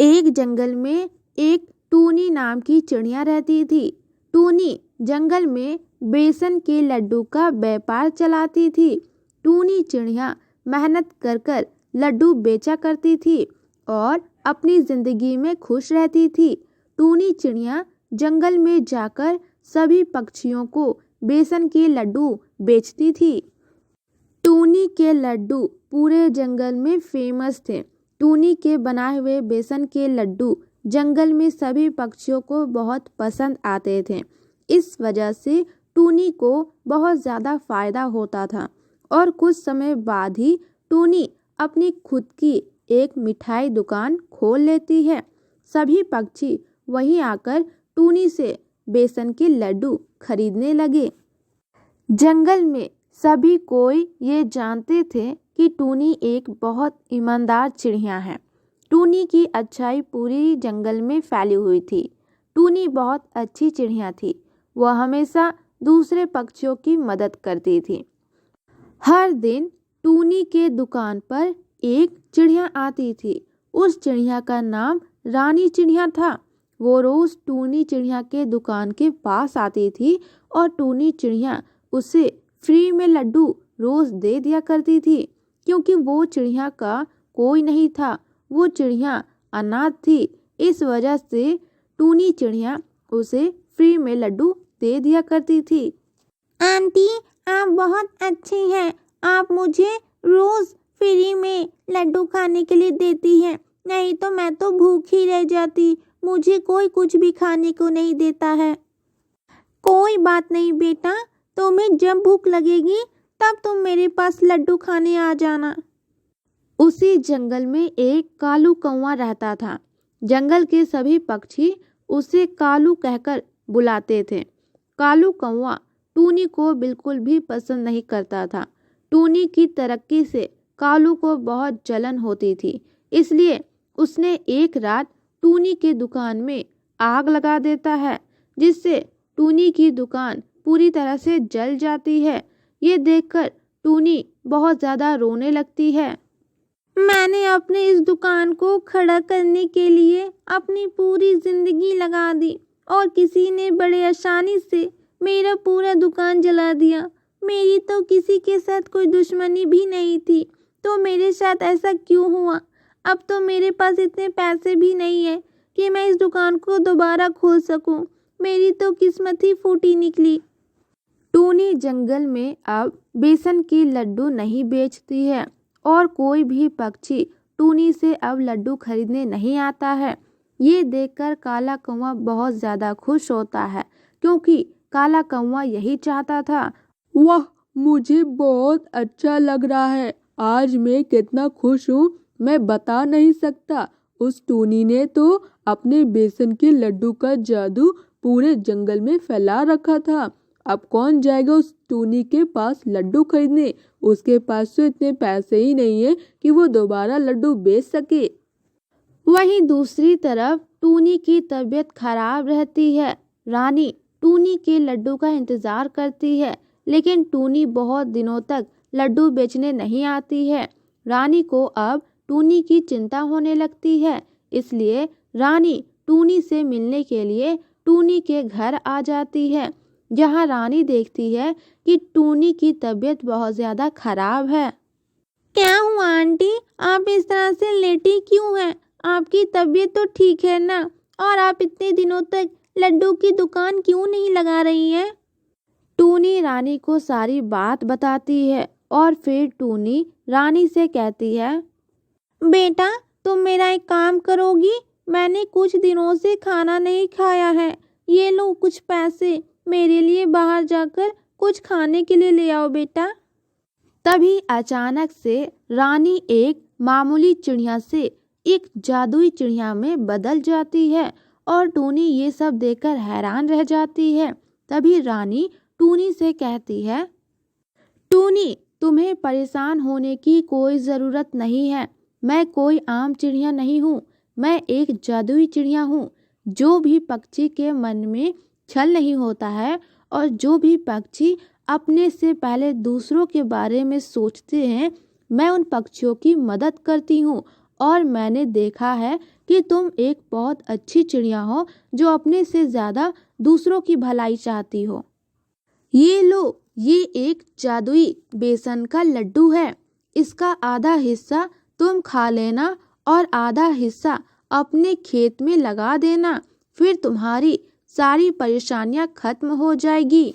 एक जंगल में एक टूनी नाम की चिड़िया रहती थी। टूनी जंगल में बेसन के लड्डू का व्यापार चलाती थी। टूनी चिड़िया मेहनत कर कर लड्डू बेचा करती थी और अपनी जिंदगी में खुश रहती थी। टूनी चिड़िया जंगल में जाकर सभी पक्षियों को बेसन के लड्डू बेचती थी। टूनी के लड्डू पूरे जंगल में फेमस थे। टूनी के बनाए हुए बेसन के लड्डू जंगल में सभी पक्षियों को बहुत पसंद आते थे। इस वजह से टूनी को बहुत ज़्यादा फायदा होता था और कुछ समय बाद ही टूनी अपनी खुद की एक मिठाई दुकान खोल लेती है। सभी पक्षी वहीं आकर टूनी से बेसन के लड्डू खरीदने लगे। जंगल में सभी कोई ये जानते थे कि टूनी एक बहुत ईमानदार चिड़िया है। टूनी की अच्छाई पूरी जंगल में फैली हुई थी। टूनी बहुत अच्छी चिड़िया थी। वह हमेशा दूसरे पक्षियों की मदद करती थी। हर दिन टूनी के दुकान पर एक चिड़िया आती थी। उस चिड़िया का नाम रानी चिड़िया था। वो रोज टूनी चिड़िया के दुकान के पास आती थी और टूनी चिड़िया उसे फ्री में लड्डू रोज दे दिया करती थी। क्योंकि वो चिड़िया का कोई नहीं था, वो चिड़िया अनाथ थी। इस वजह से टूनी चिड़िया उसे फ्री में लड्डू दे दिया करती थी। आंटी, आप बहुत अच्छी हैं। आप मुझे रोज फ्री में लड्डू खाने के लिए देती हैं, नहीं तो मैं तो भूखी रह जाती। मुझे कोई कुछ भी खाने को नहीं देता है। कोई बात नहीं बेटा, तुम्हें जब भूख लगेगी तब तुम मेरे पास लड्डू खाने आ जाना। उसी जंगल में एक कालू कौवा रहता था। जंगल के सभी पक्षी उसे कालू कहकर बुलाते थे। कालू कौवा टूनी को बिल्कुल भी पसंद नहीं करता था। टूनी की तरक्की से कालू को बहुत जलन होती थी, इसलिए उसने एक रात टूनी की दुकान में आग लगा देता है, जिससे टूनी की दुकान पूरी तरह से जल जाती है। ये देखकर टूनी बहुत ज़्यादा रोने लगती है। मैंने अपने इस दुकान को खड़ा करने के लिए अपनी पूरी जिंदगी लगा दी और किसी ने बड़े आसानी से मेरा पूरा दुकान जला दिया। मेरी तो किसी के साथ कोई दुश्मनी भी नहीं थी, तो मेरे साथ ऐसा क्यों हुआ? अब तो मेरे पास इतने पैसे भी नहीं है कि मैं इस दुकान को दोबारा खोल सकूं। मेरी तो किस्मत ही फूटी निकली। टूनी जंगल में अब बेसन के लड्डू नहीं बेचती है और कोई भी पक्षी टूनी से अब लड्डू खरीदने नहीं आता है। ये देखकर काला कौवा बहुत ज़्यादा खुश होता है, क्योंकि काला कौवा यही चाहता था। वाह, मुझे बहुत अच्छा लग रहा है। आज मैं कितना खुश हूँ, मैं बता नहीं सकता। उस टूनी ने तो अपने बेसन के लड्डू का जादू पूरे जंगल में फैला रखा था। अब कौन जाएगा उस टूनी के पास लड्डू खरीदने? उसके पास तो इतने पैसे ही नहीं है कि वो दोबारा लड्डू बेच सके। वहीं दूसरी तरफ टूनी की तबीयत खराब रहती है। रानी टूनी के लड्डू का इंतजार करती है, लेकिन टूनी बहुत दिनों तक लड्डू बेचने नहीं आती है। रानी को अब टूनी की चिंता होने लगती है, इसलिए रानी टूनी से मिलने के लिए टूनी के घर आ जाती है, जहां रानी देखती है कि टूनी की तबीयत बहुत ज़्यादा खराब है। क्या हुआ आंटी, आप इस तरह से लेटी क्यों हैं? आपकी तबीयत तो ठीक है ना? और आप इतने दिनों तक लड्डू की दुकान क्यों नहीं लगा रही हैं? टूनी रानी को सारी बात बताती है और फिर टूनी रानी से कहती है, बेटा, तुम मेरा एक काम करोगी? मैंने कुछ दिनों से खाना नहीं खाया है। ये लो कुछ पैसे, मेरे लिए बाहर जाकर कुछ खाने के लिए ले आओ बेटा। तभी अचानक से रानी एक मामूली चिड़िया से एक जादुई चिड़िया में बदल जाती है और टूनी ये सब देखकर हैरान रह जाती है। तभी रानी टूनी से कहती है, टूनी, तुम्हें परेशान होने की कोई ज़रूरत नहीं है। मैं कोई आम चिड़िया नहीं हूँ, मैं एक जादुई चिड़िया हूँ। जो भी पक्षी के मन में छल नहीं होता है और जो भी पक्षी अपने से पहले दूसरों के बारे में सोचते हैं, मैं उन पक्षियों की मदद करती हूँ और मैंने देखा है कि तुम एक बहुत अच्छी चिड़िया हो जो अपने से ज़्यादा दूसरों की भलाई चाहती हो। ये लो, ये एक जादुई बेसन का लड्डू है। इसका आधा हिस्सा तुम खा लेना और आधा हिस्सा अपने खेत में लगा देना, फिर तुम्हारी सारी परेशानियां खत्म हो जाएगी।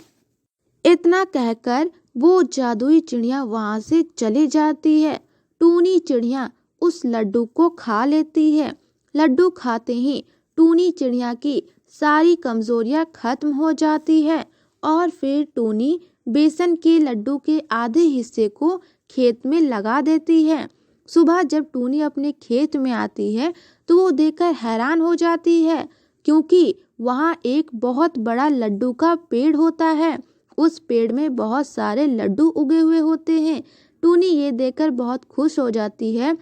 इतना कहकर वो जादुई चिड़िया वहाँ से चली जाती है। टूनी चिड़िया उस लड्डू को खा लेती है। लड्डू खाते ही टूनी चिड़िया की सारी कमजोरियां खत्म हो जाती है और फिर टूनी बेसन के लड्डू के आधे हिस्से को खेत में लगा देती है। सुबह जब टूनी अपने खेत में आती है तो वो देखकर हैरान हो जाती है, क्योंकि वहाँ एक बहुत बड़ा लड्डू का पेड़ होता है। उस पेड़ में बहुत सारे लड्डू उगे हुए होते हैं। टूनी ये देखकर बहुत खुश हो जाती है,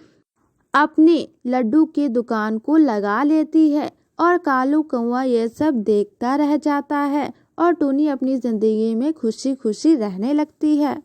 अपने लड्डू के दुकान को लगा लेती है और कालू कौवा ये सब देखता रह जाता है और टूनी अपनी जिंदगी में खुशी खुशी रहने लगती है।